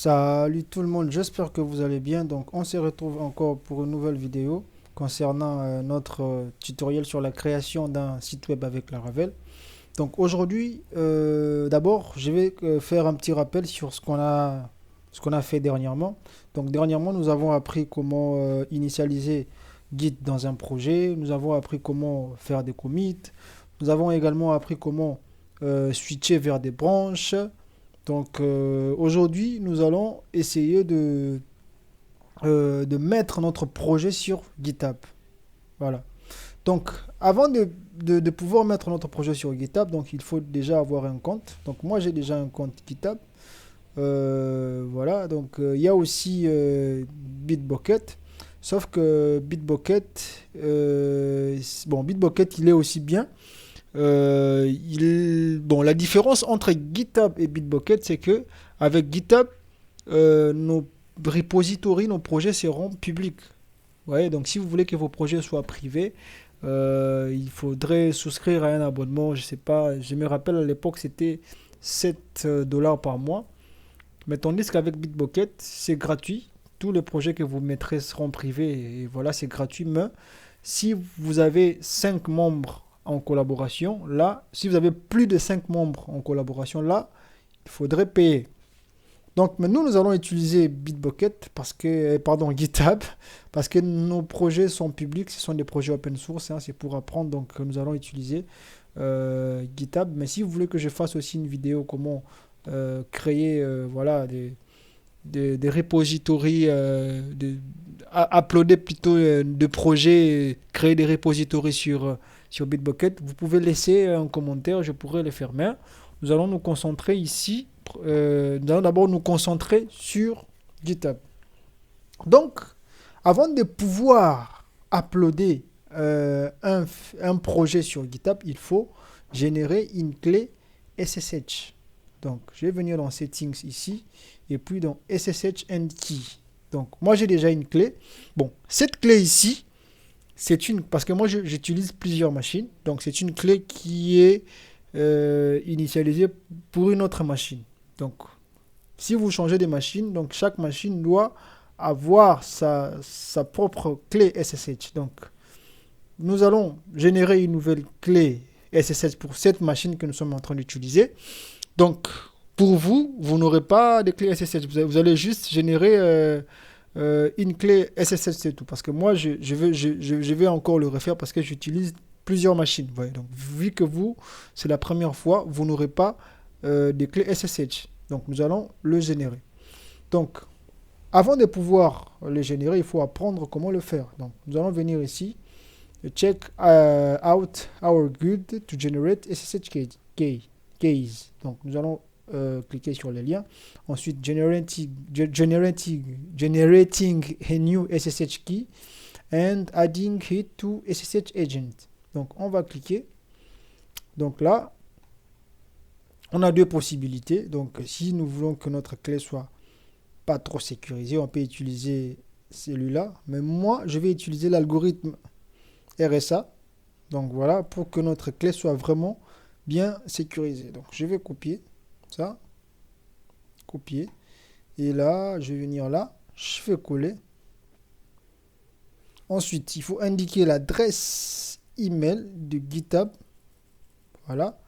Salut tout le monde, j'espère que vous allez bien. Donc, on se retrouve encore pour une nouvelle vidéo concernant notre tutoriel sur la création d'un site web avec Laravel. Donc, aujourd'hui, d'abord, je vais faire un petit rappel sur ce qu'on a fait dernièrement. Donc, dernièrement, nous avons appris comment initialiser Git dans un projet. Nous avons appris comment faire des commits. Nous avons également appris comment switcher vers des branches. Donc aujourd'hui, nous allons essayer de mettre notre projet sur GitHub. Voilà. Donc avant de pouvoir mettre notre projet sur GitHub, donc il faut déjà avoir un compte. Donc moi j'ai déjà un compte GitHub. Voilà. Donc il y a aussi Bitbucket. Sauf que Bitbucket, bon Bitbucket il est aussi bien. Bon, la différence entre GitHub et Bitbucket, c'est que avec GitHub, nos repositories, nos projets seront publics. Ouais, donc si vous voulez que vos projets soient privés, il faudrait souscrire à un abonnement. Je sais pas, je me rappelle à l'époque c'était 7 dollars par mois. Mais tandis qu'avec Bitbucket, c'est gratuit. Tous les projets que vous mettrez seront privés et voilà, c'est gratuit. Mais si vous avez 5 membres en collaboration, là, si vous avez plus de 5 membres en collaboration, là, il faudrait payer. Donc, mais nous allons utiliser Bitbucket parce que, pardon, GitHub, parce que nos projets sont publics, ce sont des projets open source, hein, c'est pour apprendre, donc nous allons utiliser GitHub. Mais si vous voulez que je fasse aussi une vidéo comment créer voilà, des repositories, uploader plutôt de projets, créer des repositories sur Bitbucket, vous pouvez laisser un commentaire, je pourrais les faire. Mais nous allons nous concentrer ici, nous allons d'abord nous concentrer sur GitHub. Donc, avant de pouvoir uploader un projet sur GitHub, il faut générer une clé SSH. Donc, je vais venir dans Settings ici et puis dans SSH and Key. Donc, moi, j'ai déjà une clé. Bon, cette clé ici, c'est une... Parce que moi, j'utilise plusieurs machines. Donc, c'est une clé qui est initialisée pour une autre machine. Donc, si vous changez de machine, donc chaque machine doit avoir sa propre clé SSH. Donc, nous allons générer une nouvelle clé SSH pour cette machine que nous sommes en train d'utiliser. Donc, pour vous, vous n'aurez pas de clé SSH. Vous allez juste générer une clé SSH, c'est tout. Parce que moi, je vais encore le refaire parce que j'utilise plusieurs machines. Voyez. Donc, vu que vous, c'est la première fois, vous n'aurez pas de clé SSH. Donc, nous allons le générer. Donc, avant de pouvoir le générer, il faut apprendre comment le faire. Donc, nous allons venir ici. Check out our grid to generate SSH keys. Donc, nous allons cliquer sur le lien. Ensuite, generating a new SSH key and adding it to SSH agent. Donc, on va cliquer. Donc là, on a deux possibilités. Donc, si nous voulons que notre clé soit pas trop sécurisée, on peut utiliser celui-là. Mais moi, je vais utiliser l'algorithme RSA. Donc voilà, pour que notre clé soit vraiment bien sécurisée. Donc je vais copier ça, copier. Et là, je vais venir là, je fais coller. Ensuite, il faut indiquer l'adresse email de GitHub. Voilà.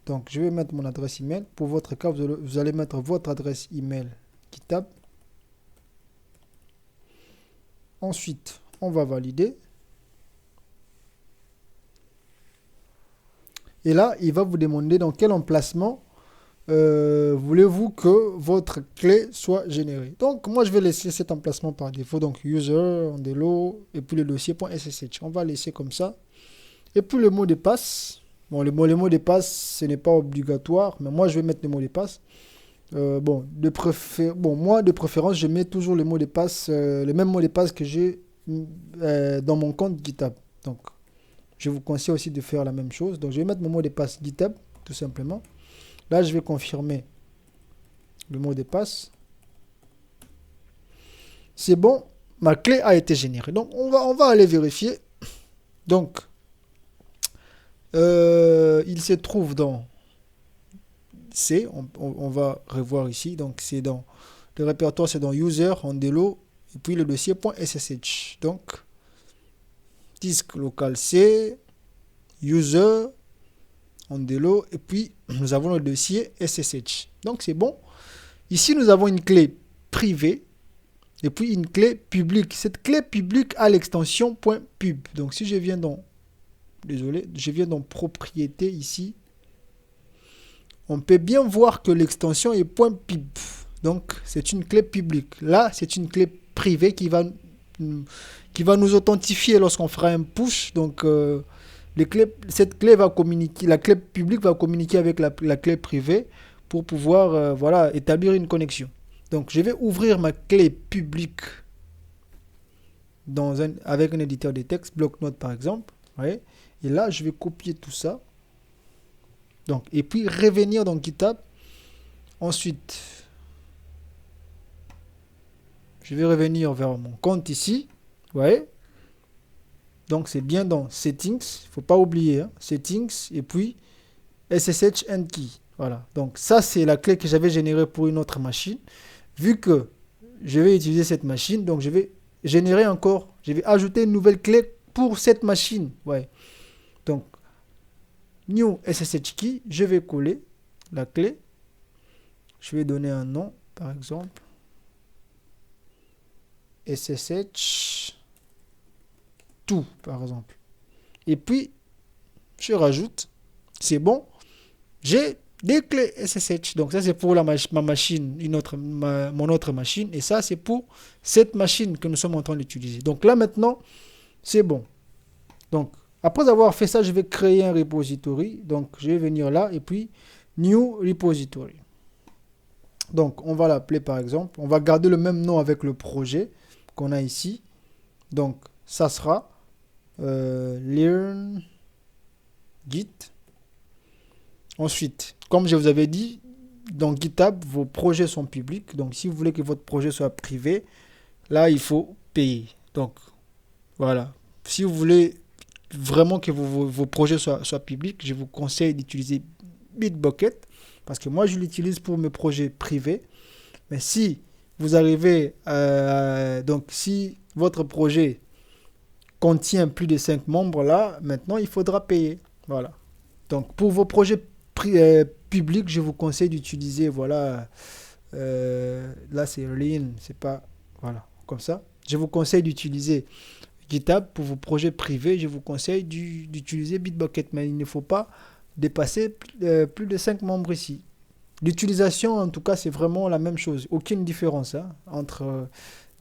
Donc je vais mettre mon adresse email. Pour votre cas, vous allez mettre votre adresse email GitHub. Ensuite, on va valider. Et là, il va vous demander dans quel emplacement voulez-vous que votre clé soit générée. Donc, moi, je vais laisser cet emplacement par défaut. Donc, user, ondelo, et puis le dossier.ssh. On va laisser comme ça. Et puis, le mot de passe. Bon, le mot de passe, ce n'est pas obligatoire, mais moi, je vais mettre le mot de passe. Bon, moi, de préférence, je mets toujours le mot de passe, le même mot de passe que j'ai dans mon compte GitHub. Donc, je vous conseille aussi de faire la même chose. Donc, je vais mettre mon mot de passe GitHub, tout simplement. Là, je vais confirmer le mot de passe. C'est bon, ma clé a été générée. Donc, on va aller vérifier. Donc, il se trouve dans C. On va revoir ici. Donc, c'est dans Le répertoire, c'est dans user, Andelo, et puis le dossier .ssh. Donc, disque local C, user, Andelo, et puis nous avons le dossier SSH. Donc, c'est bon. Ici, nous avons une clé privée et puis une clé publique. Cette clé publique a l'extension .pub. Donc, si je viens dans, désolé, je viens dans propriété ici, on peut bien voir que l'extension est .pub. Donc, c'est une clé publique. Là, c'est une clé privée qui va nous authentifier lorsqu'on fera un push. Donc, cette clé va communiquer, la clé publique va communiquer avec la clé privée pour pouvoir voilà, établir une connexion. Donc, je vais ouvrir ma clé publique avec un éditeur de texte, bloc-notes par exemple. Ouais. Et là, je vais copier tout ça. Donc, et puis revenir dans GitHub. Ensuite, je vais revenir vers mon compte ici. Vous voyez? Donc, c'est bien dans Settings. Il ne faut pas oublier. Hein, Settings. Et puis, SSH End Key. Voilà. Donc, ça, c'est la clé que j'avais générée pour une autre machine. Vu que je vais utiliser cette machine, donc je vais générer encore. Je vais ajouter une nouvelle clé pour cette machine. Ouais. Donc, New SSH Key. Je vais coller la clé. Je vais donner un nom, par exemple. SSH tout, par exemple. Et puis, je rajoute. C'est bon. J'ai des clés SSH. Donc, ça, c'est pour ma machine, mon autre machine. Et ça, c'est pour cette machine que nous sommes en train d'utiliser. Donc, là, maintenant, c'est bon. Donc, après avoir fait ça, je vais créer un repository. Donc, je vais venir là et puis, New Repository. Donc, on va l'appeler, par exemple. On va garder le même nom avec le projet qu'on a ici. Donc, ça sera learn git. Ensuite, comme je vous avais dit, dans GitHub, vos projets sont publics. Donc, si vous voulez que votre projet soit privé, là, il faut payer. Donc, voilà. Si vous voulez vraiment que vos projets soient publics, je vous conseille d'utiliser Bitbucket. Parce que moi, je l'utilise pour mes projets privés. Mais si vous arrivez donc, si votre projet contient plus de 5 membres, là, maintenant, il faudra payer. Voilà. Donc, pour vos projets publics, je vous conseille d'utiliser, voilà, là, c'est Lean, c'est pas, voilà, comme ça. Je vous conseille d'utiliser GitHub. Pour vos projets privés, je vous conseille d'utiliser Bitbucket, mais il ne faut pas dépasser plus de 5 membres ici. L'utilisation, en tout cas, c'est vraiment la même chose. Aucune différence hein, entre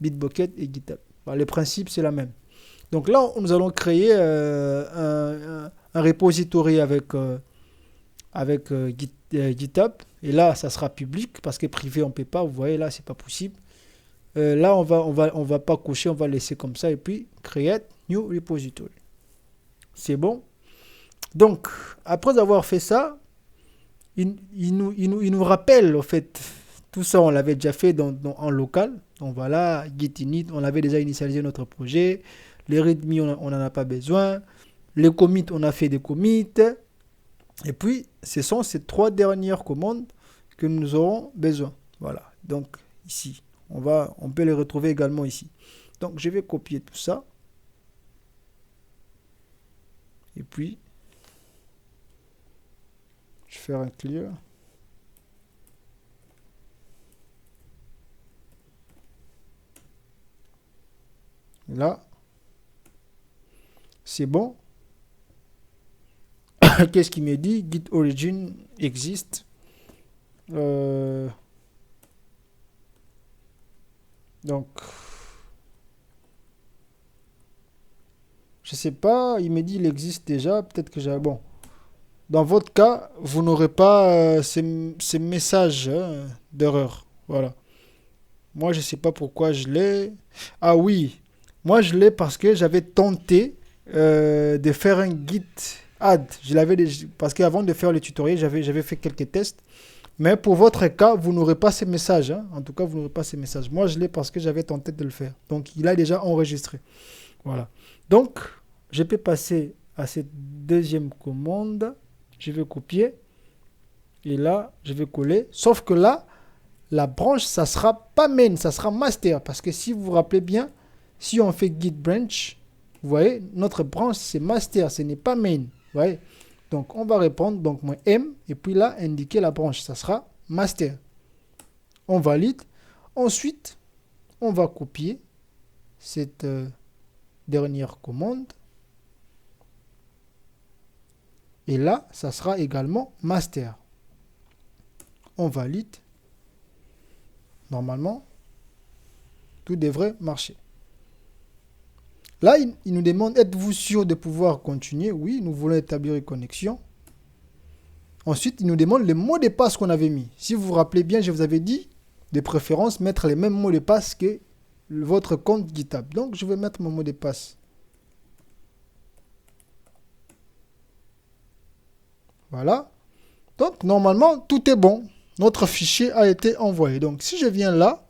Bitbucket et GitHub. Bah, le principe, c'est la même. Donc là, nous allons créer un repository avec GitHub. Et là, ça sera public parce que privé, on ne peut pas. Vous voyez, là, c'est pas possible. Là, on va pas cocher, on va laisser comme ça. Et puis, create new repository. C'est bon. Donc, après avoir fait ça, il nous rappelle, en fait, tout ça, on l'avait déjà fait en local. Donc voilà, git init, on avait déjà initialisé notre projet. Les readme, on n'en a pas besoin. Les commits, on a fait des commits. Et puis, ce sont ces 3 dernières commandes que nous aurons besoin. Voilà, donc ici, on peut les retrouver également ici. Donc, je vais copier tout ça. Et puis, je vais faire un clear. Là, c'est bon. Qu'est-ce qu'il me dit? Git origin existe. Donc, je sais pas, il me dit il existe déjà. Peut-être que j'ai... Bon, dans votre cas, vous n'aurez pas ces messages d'erreur. Voilà. Moi, je sais pas pourquoi je l'ai. Ah oui, moi je l'ai parce que j'avais tenté de faire un git add. Parce qu'avant de faire le tutoriel, j'avais fait quelques tests. Mais pour votre cas, vous n'aurez pas ces messages. Hein. En tout cas, vous n'aurez pas ces messages. Moi, je l'ai parce que j'avais tenté de le faire. Donc, il a déjà enregistré. Voilà. Donc, je peux passer à cette deuxième commande. Je vais copier. Et là, je vais coller. Sauf que là, la branche, ça sera pas main, ça sera master. Parce que si vous vous rappelez bien, si on fait git branch, vous voyez, notre branche, c'est master, ce n'est pas main. Vous voyez? Donc, on va répondre, donc, M, et puis là, indiquer la branche, ça sera master. On valide. Ensuite, on va copier cette dernière commande. Et là, ça sera également master. On valide. Normalement, tout devrait marcher. Là, il nous demande, êtes-vous sûr de pouvoir continuer? Oui, nous voulons établir une connexion. Ensuite, il nous demande le mot de passe qu'on avait mis. Si vous vous rappelez bien, je vous avais dit, de préférence, mettre les mêmes mots de passe que votre compte GitHub. Donc, je vais mettre mon mot de passe. Voilà. Donc, normalement, tout est bon. Notre fichier a été envoyé. Donc, si je viens là,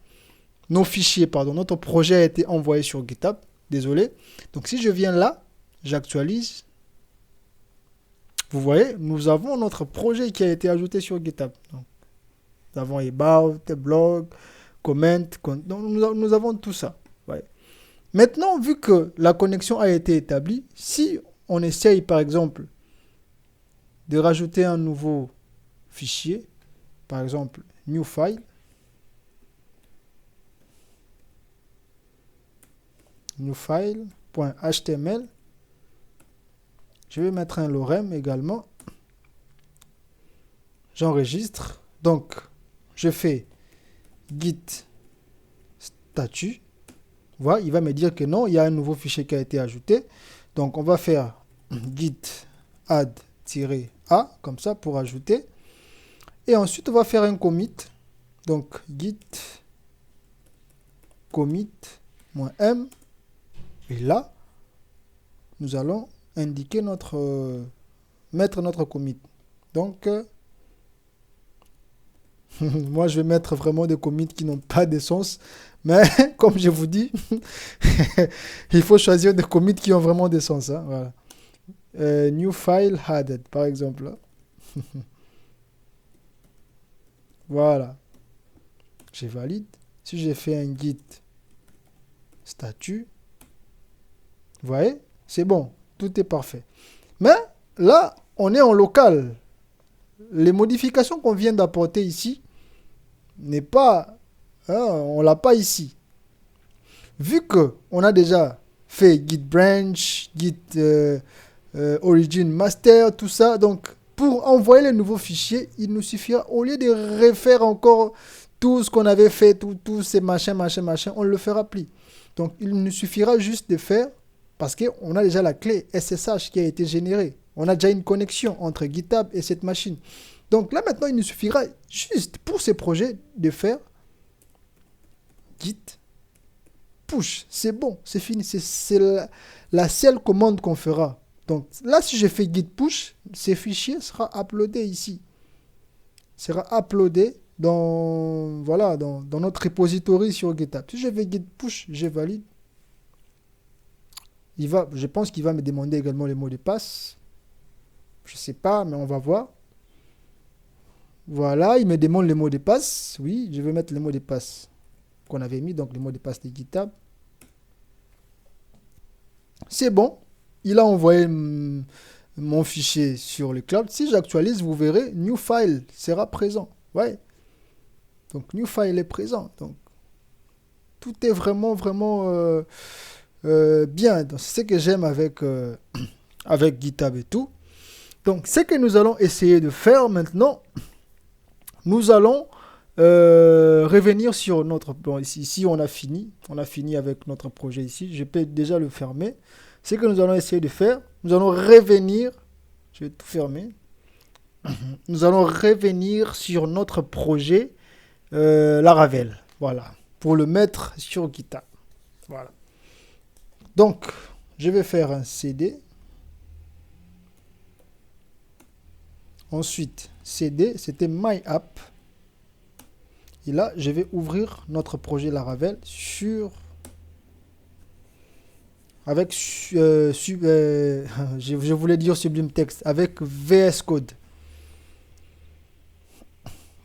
notre projet a été envoyé sur GitHub. Désolé. Donc, si je viens là, j'actualise. Vous voyez, nous avons notre projet qui a été ajouté sur GitHub. Donc, nous avons about, blog, comment. Donc, nous avons tout ça. Ouais. Maintenant, vu que la connexion a été établie, si on essaye, par exemple, de rajouter un nouveau fichier, par exemple, new file, newfile.html, je vais mettre un lorem également, j'enregistre, donc je fais git statut, voilà, il va me dire que non, il y a un nouveau fichier qui a été ajouté, donc on va faire git add-a, comme ça, pour ajouter, et ensuite on va faire un commit, donc git commit-m, et là, nous allons indiquer mettre notre commit. Donc, moi, je vais mettre vraiment des commits qui n'ont pas de sens. Mais, comme je vous dis, il faut choisir des commits qui ont vraiment des sens. Hein, voilà. New file added, par exemple. Voilà. Je valide. Si j'ai fait un git statut, vous voyez, c'est bon, tout est parfait. Mais là, on est en local. Les modifications qu'on vient d'apporter ici n'est pas, hein, on l'a pas ici. Vu que on a déjà fait git branch, git origin master, tout ça, donc pour envoyer les nouveaux fichiers, il nous suffira, au lieu de refaire encore tout ce qu'on avait fait, tous ces machins, on ne le fera plus. Donc il nous suffira juste de faire, parce qu'on a déjà la clé SSH qui a été générée. On a déjà une connexion entre GitHub et cette machine. Donc là maintenant, il nous suffira juste pour ces projets de faire git push. C'est bon, c'est fini. C'est la seule commande qu'on fera. Donc là, si je fais git push, ces fichiers sera uploadé ici. Sera uploadé dans notre repository sur GitHub. Si je fais git push, je valide. Je pense qu'il va me demander également les mots de passe. Je ne sais pas, mais on va voir. Voilà, il me demande les mots de passe. Oui, je vais mettre les mots de passe qu'on avait mis, donc les mots de passe de GitHub. C'est bon. Il a envoyé mon fichier sur le cloud. Si j'actualise, vous verrez, new file sera présent. Ouais. Donc, new file est présent. Donc, tout est vraiment bien. C'est ce que j'aime avec GitHub et tout. Donc, ce que nous allons essayer de faire maintenant, nous allons revenir sur notre... Bon, ici, on a fini. On a fini avec notre projet ici. Je peux déjà le fermer. Ce que nous allons essayer de faire, nous allons revenir... Je vais tout fermer. Nous allons revenir sur notre projet Laravel. Voilà. Pour le mettre sur GitHub. Voilà. Donc, je vais faire un CD. Ensuite, CD, c'était My App. Et là, je vais ouvrir notre projet Laravel avec, je voulais dire Sublime Text, avec VS Code.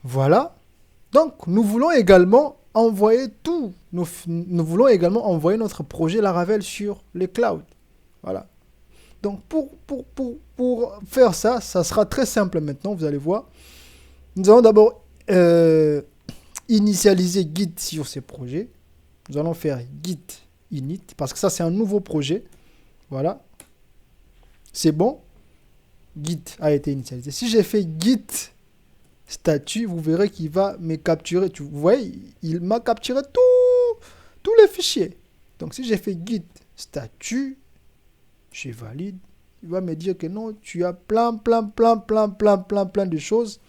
Voilà. Donc, nous voulons également envoyer tout. Nous voulons également envoyer notre projet Laravel sur les clouds. Voilà. Donc, pour faire ça, ça sera très simple maintenant, vous allez voir. Nous allons d'abord initialiser Git sur ces projets. Nous allons faire Git init, parce que ça, c'est un nouveau projet. Voilà. C'est bon. Git a été initialisé. Si j'ai fait Git statut, vous verrez qu'il va me capturer. Vous voyez, il m'a capturé tous les fichiers. Donc, si j'ai fait Git statut, je valide. Il va me dire que non, tu as plein de choses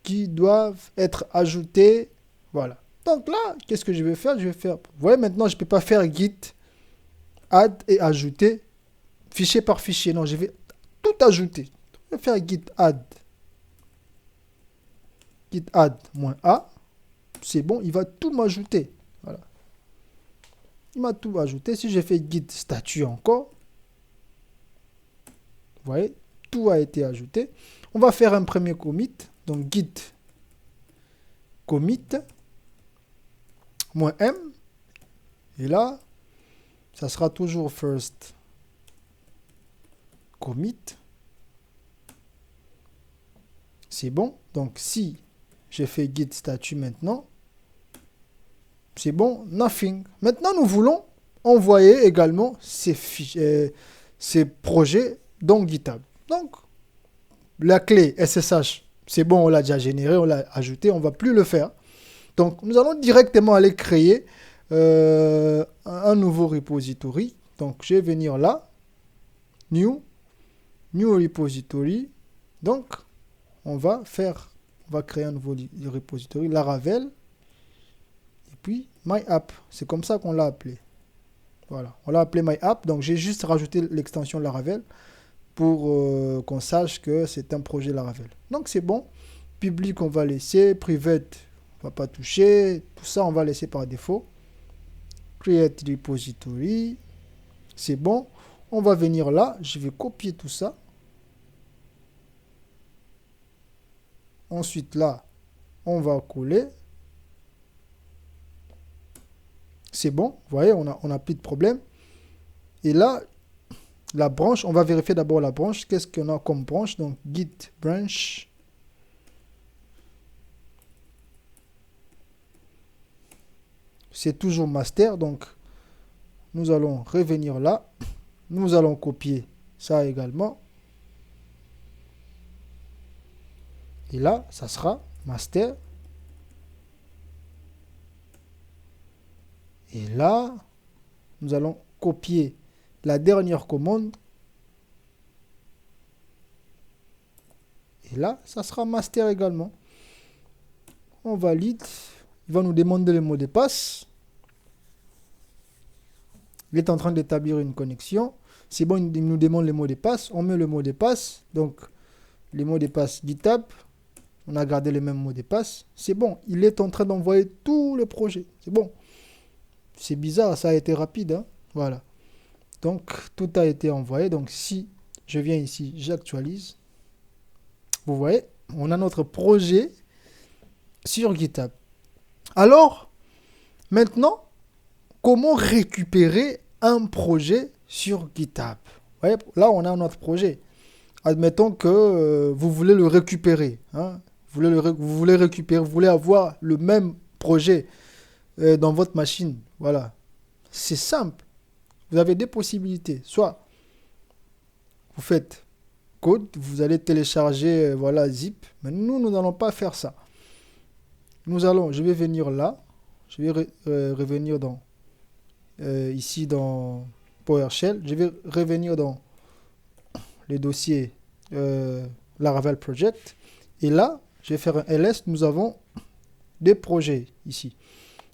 qui doivent être ajoutées. Voilà. Donc là, qu'est-ce que je vais faire? Vous voyez, maintenant, je ne peux pas faire Git, add et ajouter fichier par fichier. Non, je vais tout ajouter. Je vais faire Git add. Git add -a. C'est bon, il va tout m'ajouter. Voilà. Il m'a tout ajouté. Si j'ai fait Git statut encore, vous voyez, tout a été ajouté. On va faire un premier commit. Donc git commit -m. Et là, ça sera toujours first commit. C'est bon. Donc si j'ai fait git statut maintenant, c'est bon, nothing. Maintenant, nous voulons envoyer également ces projets dans GitHub. Donc, la clé SSH, c'est bon, on l'a déjà généré, on l'a ajouté, on ne va plus le faire. Donc, nous allons directement aller créer un nouveau repository. Donc, je vais venir là, new repository. Donc, on va créer un nouveau repository, Laravel. Et puis, MyApp. C'est comme ça qu'on l'a appelé. Voilà, on l'a appelé MyApp. Donc, j'ai juste rajouté l'extension Laravel pour qu'on sache que c'est un projet Laravel. Donc, c'est bon. Public, on va laisser. Private, on va pas toucher. Tout ça, on va laisser par défaut. Create repository. C'est bon. On va venir là. Je vais copier tout ça. Ensuite, là, on va coller. C'est bon. Vous voyez, on a plus de problème. Et là, la branche, on va vérifier d'abord la branche. Qu'est-ce qu'on a comme branche? Donc, git branch. C'est toujours master. Donc, nous allons revenir là. Nous allons copier ça également. Et là, ça sera master. Et là, nous allons copier la dernière commande. Et là, ça sera master également. On valide. Il va nous demander le mot de passe. Il est en train d'établir une connexion. C'est bon, il nous demande le mot de passe. On met le mot de passe. Donc, le mot de passe GitHub. On a gardé le même mot de passe. C'est bon, il est en train d'envoyer tout le projet. C'est bon. C'est bizarre, ça a été rapide. Hein? Voilà. Donc, tout a été envoyé. Donc, si je viens ici, j'actualise. Vous voyez, on a notre projet sur GitHub. Alors, maintenant, comment récupérer un projet sur GitHub? Vous voyez, là, on a notre projet. Admettons que vous voulez le récupérer. Hein? Vous voulez récupérer, vous voulez avoir le même projet dans votre machine. Voilà. C'est simple. Vous avez des possibilités. Soit vous faites code, vous allez télécharger voilà, zip. Mais nous n'allons pas faire ça. Je vais venir là. Je vais revenir ici dans PowerShell. Je vais revenir dans les dossiers Laravel Project. Et là, je vais faire un ls. Nous avons des projets ici.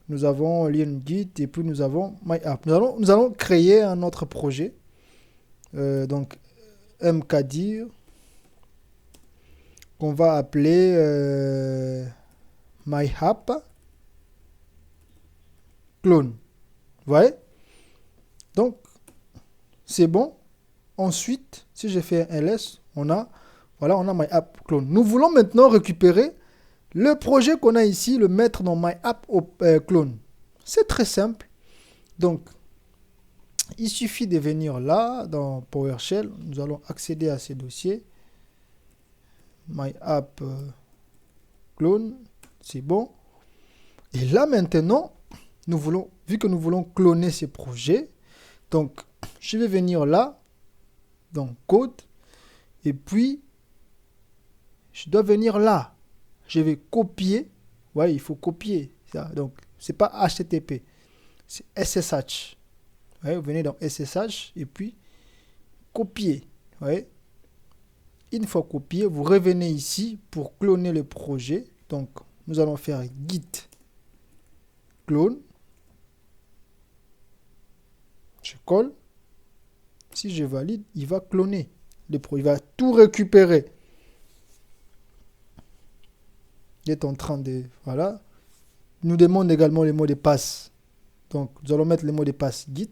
Nous avons LearnGit et puis nous avons MyApp. Nous allons créer un autre projet. Donc, mkdir qu'on va appeler MyApp clone. Vous voyez? Donc, c'est bon. Ensuite, si j'ai fait un ls, on a MyApp clone. Nous voulons maintenant récupérer Le projet qu'on a ici, le mettre dans My App Clone. C'est très simple. Donc, il suffit de venir là, dans PowerShell. Nous allons accéder à ces dossiers. My App Clone, c'est bon. Et là, maintenant, vu que nous voulons cloner ces projets, donc, je vais venir là, dans Code, et puis, je dois venir là. Je vais copier. Ouais, il faut copier. Ça. Donc, c'est pas HTTP, c'est SSH. Ouais, vous venez dans SSH et puis copier. Ouais. Une fois copié, vous revenez ici pour cloner le projet. Donc, nous allons faire git clone. Je colle. Si je valide, il va cloner le projet. Il va tout récupérer. Il est en train de... Voilà. Il nous demande également les mots de passe. Donc, nous allons mettre les mots de passe git.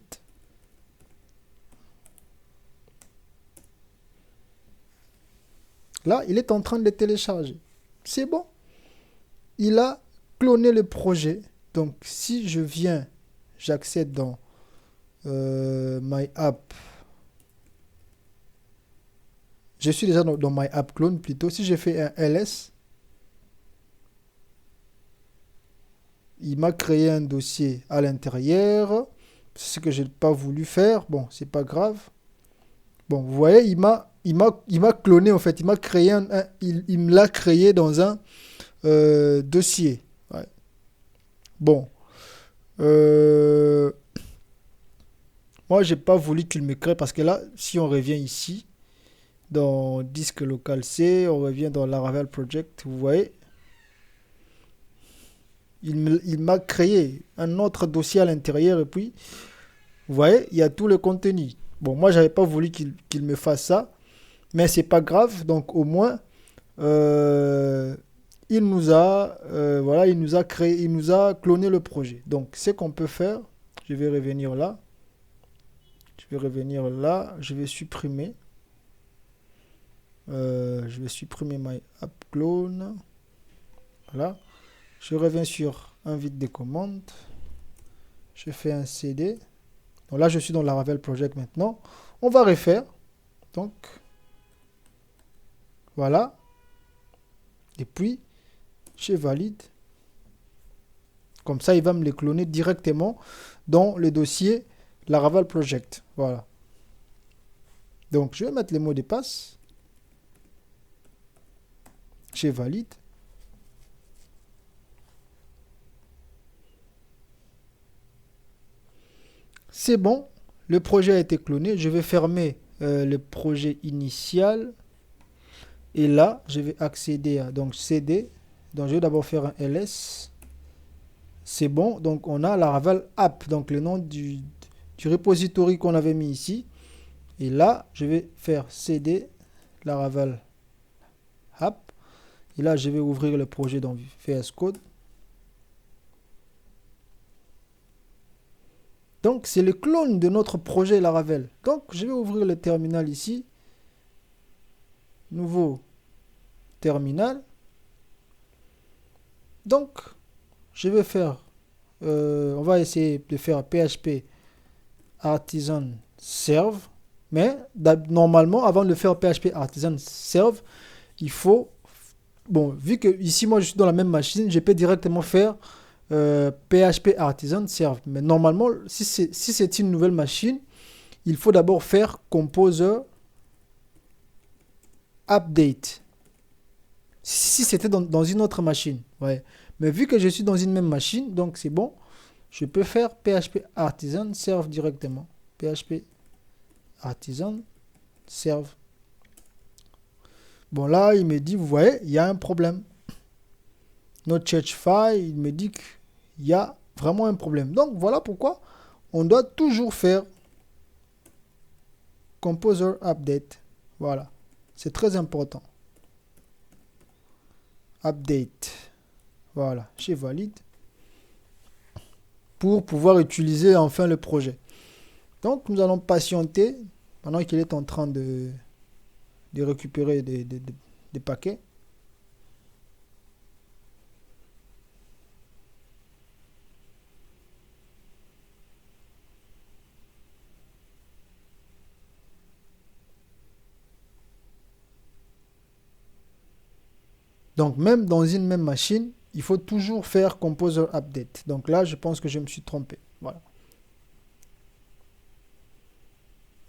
Là, il est en train de les télécharger. C'est bon. Il a cloné le projet. Donc, si je viens, j'accède dans My App. Je suis déjà dans My App Clone plutôt. Si je fais un ls, il m'a créé un dossier à l'intérieur. C'est ce que je n'ai pas voulu faire. Bon, c'est pas grave. Bon, vous voyez, il m'a cloné en fait. Il m'a créé il me l'a créé dans un dossier. Ouais. Bon. Moi, j'ai pas voulu qu'il me crée parce que là, si on revient ici, dans disque local C, on revient dans Laravel Project, vous voyez, il m'a créé un autre dossier à l'intérieur et puis, vous voyez, il y a tout le contenu. Bon, moi, j'avais pas voulu qu'il me fasse ça, mais c'est pas grave. Donc, au moins, il nous a, voilà, il nous a créé, il nous a cloné le projet. Donc, ce qu'on peut faire, je vais revenir là. Je vais revenir là. Je vais supprimer. Je vais supprimer my app clone. Voilà. Je reviens sur invite des commandes. Je fais un CD. Donc là, je suis dans Laravel Project maintenant. On va refaire. Donc, voilà. Et puis, je valide. Comme ça, il va me les cloner directement dans le dossier Laravel Project. Voilà. Donc, je vais mettre les mots de passe. Je valide. C'est bon. Le projet a été cloné. Je vais fermer le projet initial. Et là, je vais accéder à donc CD. Donc, je vais d'abord faire un ls. C'est bon. Donc, on a Laravel app. Donc, le nom du repository qu'on avait mis ici. Et là, je vais faire CD Laravel app. Et là, je vais ouvrir le projet dans VS Code. Donc, c'est le clone de notre projet Laravel. Donc, je vais ouvrir le terminal ici. Nouveau terminal. Donc, je vais faire, on va essayer de faire PHP Artisan Serve. Mais normalement, avant de faire PHP Artisan Serve, il faut, bon, vu que ici, moi, je suis dans la même machine, je peux directement faire PHP Artisan Serve. Mais normalement, si c'est une nouvelle machine, il faut d'abord faire Composer Update. Si c'était dans une autre machine. Ouais. Mais vu que je suis dans une même machine, donc c'est bon. Je peux faire PHP Artisan Serve directement. PHP Artisan Serve. Bon, là, il me dit, vous voyez, il y a un problème. Notre change file, il me dit qu'il y a vraiment un problème. Donc, voilà pourquoi on doit toujours faire Composer Update. Voilà. C'est très important. Update. Voilà. Je valide. Pour pouvoir utiliser enfin le projet. Donc, nous allons patienter pendant qu'il est en train de récupérer des paquets. Donc même dans une même machine, il faut toujours faire composer update. Donc là, je pense que je me suis trompé. Voilà.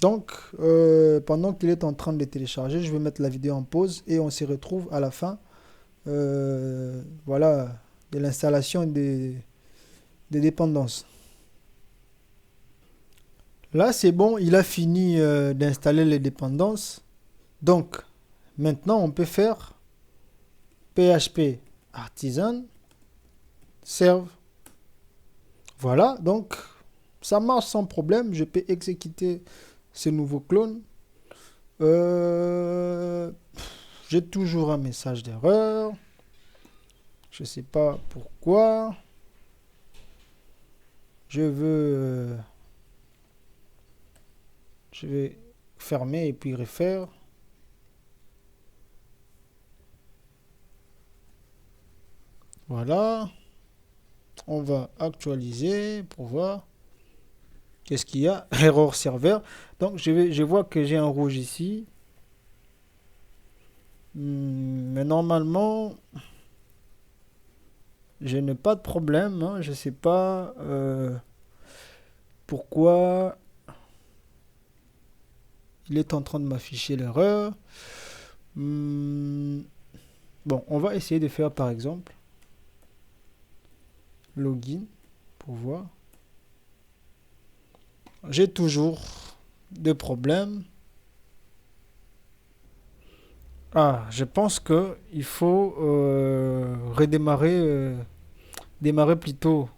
Donc, pendant qu'il est en train de télécharger, je vais mettre la vidéo en pause et on se retrouve à la fin, voilà, de l'installation des dépendances. Là, c'est bon, il a fini d'installer les dépendances. Donc, maintenant, on peut faire PHP artisan serve. Voilà, donc ça marche sans problème. Je peux exécuter ce nouveau clone. Euh, j'ai toujours un message d'erreur. Je ne sais pas pourquoi. Je vais fermer et puis refaire. Voilà. On va actualiser pour voir qu'est-ce qu'il y a. Error serveur. Donc je vois que j'ai un rouge ici. Mais normalement, je n'ai pas de problème. Hein. Je ne sais pas pourquoi il est en train de m'afficher l'erreur. Bon, on va essayer de faire par exemple login pour voir. J'ai toujours des problèmes. Ah, je pense que il faut démarrer plutôt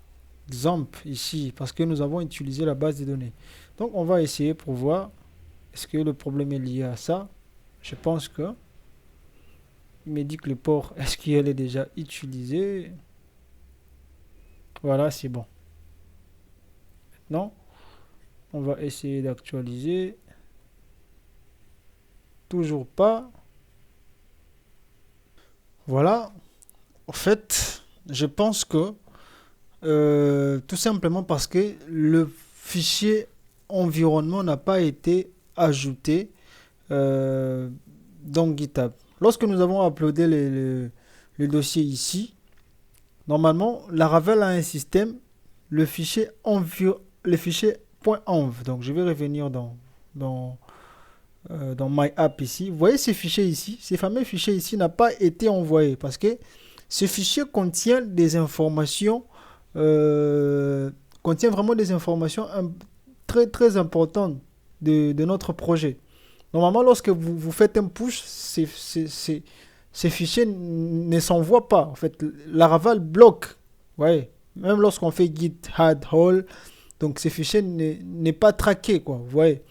XAMPP ici parce que nous avons utilisé la base de données. Donc on va essayer pour voir est-ce que le problème est lié à ça. Je pense que il me dit que le port SQL est déjà utilisé. Voilà, c'est bon. Maintenant, on va essayer d'actualiser. Toujours pas. Voilà. En fait, je pense que tout simplement parce que le fichier environnement n'a pas été ajouté dans GitHub. Lorsque nous avons uploadé le dossier ici, normalement, Laravel a un système, le fichier .env. Donc, je vais revenir dans My App ici. Vous voyez ces fichiers ici, ces fameux fichiers ici n'ont pas été envoyés parce que ce fichier contient des informations, contient vraiment des informations très très importantes de notre projet. Normalement, lorsque vous faites un push, ces fichiers ne s'envoient pas. En fait, Laravel bloque. Ouais. Même lorsqu'on fait git add all, donc ces fichiers n'est pas traqué, quoi. Vous voyez.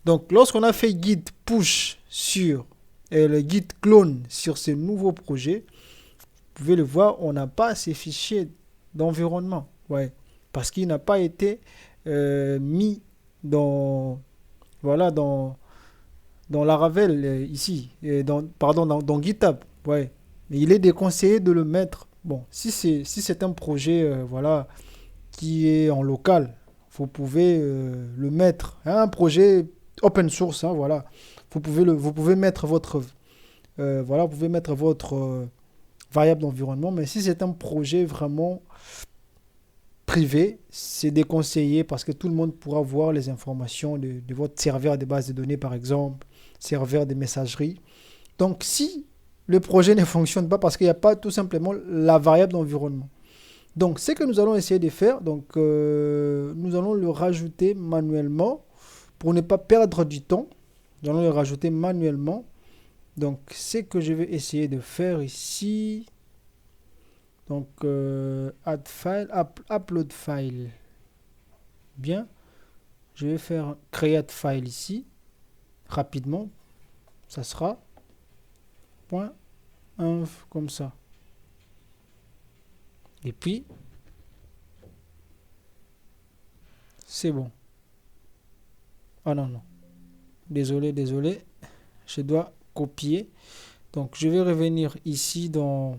Donc, lorsqu'on a fait git push sur le git clone sur ce nouveau projet, vous pouvez le voir, on n'a pas ces fichiers d'environnement. Ouais. Parce qu'il n'a pas été mis dans, voilà, dans Laravel ici, dans GitHub. Ouais. Mais il est déconseillé de le mettre. Bon, si c'est un projet voilà, qui est en local, vous pouvez le mettre. Hein, un projet open source, hein, voilà. Vous pouvez mettre votre voilà, vous pouvez mettre votre variable d'environnement. Mais si c'est un projet vraiment privé, c'est déconseillé parce que tout le monde pourra voir les informations de votre serveur de base de données, par exemple, serveur de messagerie. Donc, si le projet ne fonctionne pas parce qu'il n'y a pas tout simplement la variable d'environnement. Donc, ce que nous allons essayer de faire, donc, nous allons le rajouter manuellement pour ne pas perdre du temps. Nous allons le rajouter manuellement. Donc, ce que je vais essayer de faire ici, donc, add file, upload file. Bien. Je vais faire create file ici. Rapidement. Ça sera .env comme ça. Et puis, c'est bon. Ah non, non. Désolé, désolé. Je dois copier. Donc, je vais revenir ici dans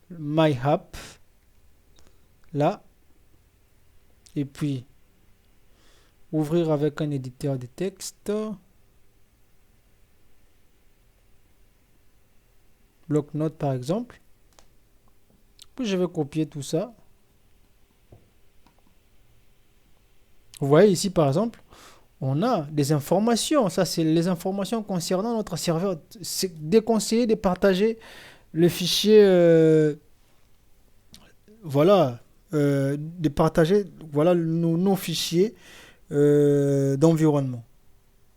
My App. Là. Et puis, ouvrir avec un éditeur de texte. bloc-notes par exemple. Puis je vais copier tout ça. Vous voyez ici par exemple, on a des informations. Ça, c'est les informations concernant notre serveur. C'est déconseillé de partager le fichier, voilà, de partager voilà, nos fichiers d'environnement.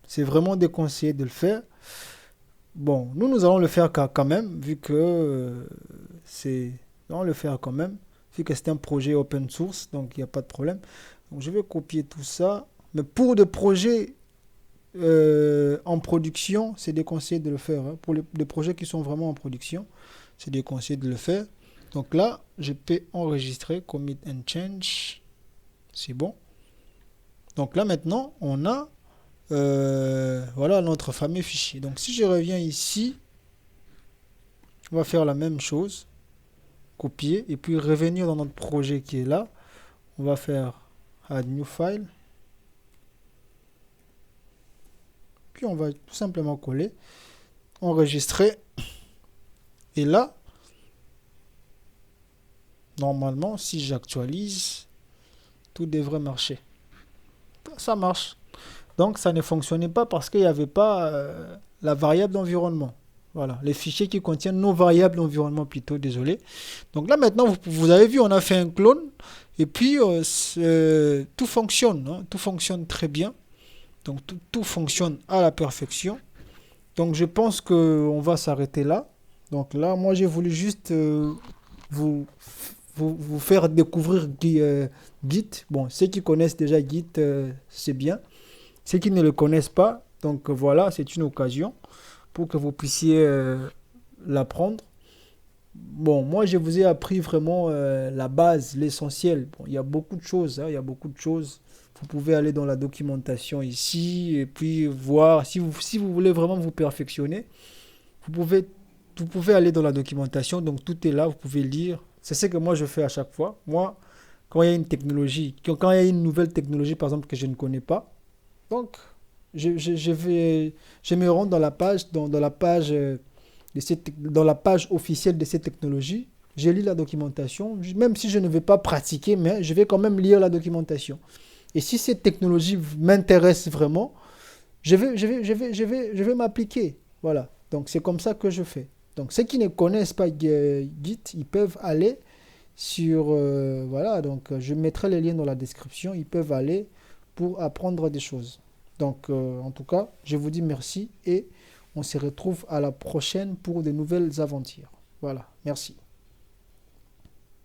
C'est vraiment déconseillé de le faire. Bon, nous allons le faire quand même, vu que c'est... Nous allons le faire quand même, vu que c'est un projet open source, donc il n'y a pas de problème. Donc je vais copier tout ça. Mais pour des projets en production, c'est déconseillé de le faire, hein. Pour des projets qui sont vraiment en production, c'est déconseillé de le faire. Donc là, je peux enregistrer commit and change. C'est bon. Donc là maintenant, on a voilà notre fameux fichier. Donc si je reviens ici, on va faire la même chose. Copier et puis revenir dans notre projet qui est là. On va faire add new file. Puis on va tout simplement coller, enregistrer. Et là, normalement, si j'actualise, tout devrait marcher. Ça marche. Donc ça ne fonctionnait pas parce qu'il n'y avait pas la variable d'environnement. Voilà, les fichiers qui contiennent nos variables d'environnement plutôt, désolé. Donc là maintenant, vous avez vu, on a fait un clone. Et puis, tout fonctionne, hein, tout fonctionne très bien. Donc tout fonctionne à la perfection. Donc je pense qu'on va s'arrêter là. Donc là, moi j'ai voulu juste vous, vous faire découvrir Git. Bon, ceux qui connaissent déjà Git, c'est bien. Ceux qui ne le connaissent pas, donc voilà, c'est une occasion pour que vous puissiez l'apprendre. Bon, moi je vous ai appris vraiment la base, l'essentiel. Bon, il y a beaucoup de choses, hein, il y a beaucoup de choses. Vous pouvez aller dans la documentation ici et puis voir si vous voulez vraiment vous perfectionner. Vous pouvez, vous pouvez aller dans la documentation, donc tout est là, vous pouvez lire. C'est ce que moi je fais à chaque fois. Moi, quand il y a une technologie, quand il y a une nouvelle technologie par exemple que je ne connais pas, donc je me rends dans la page, dans la page dans la page officielle de ces technologies. Je lis la documentation, même si je ne vais pas pratiquer, mais je vais quand même lire la documentation. Et si cette technologie m'intéresse vraiment, je vais m'appliquer. Voilà. Donc c'est comme ça que je fais. Donc ceux qui ne connaissent pas Git, ils peuvent aller sur... voilà, donc je mettrai les liens dans la description. Ils peuvent aller pour apprendre des choses. Donc en tout cas, je vous dis merci et on se retrouve à la prochaine pour de nouvelles aventures. Voilà, merci.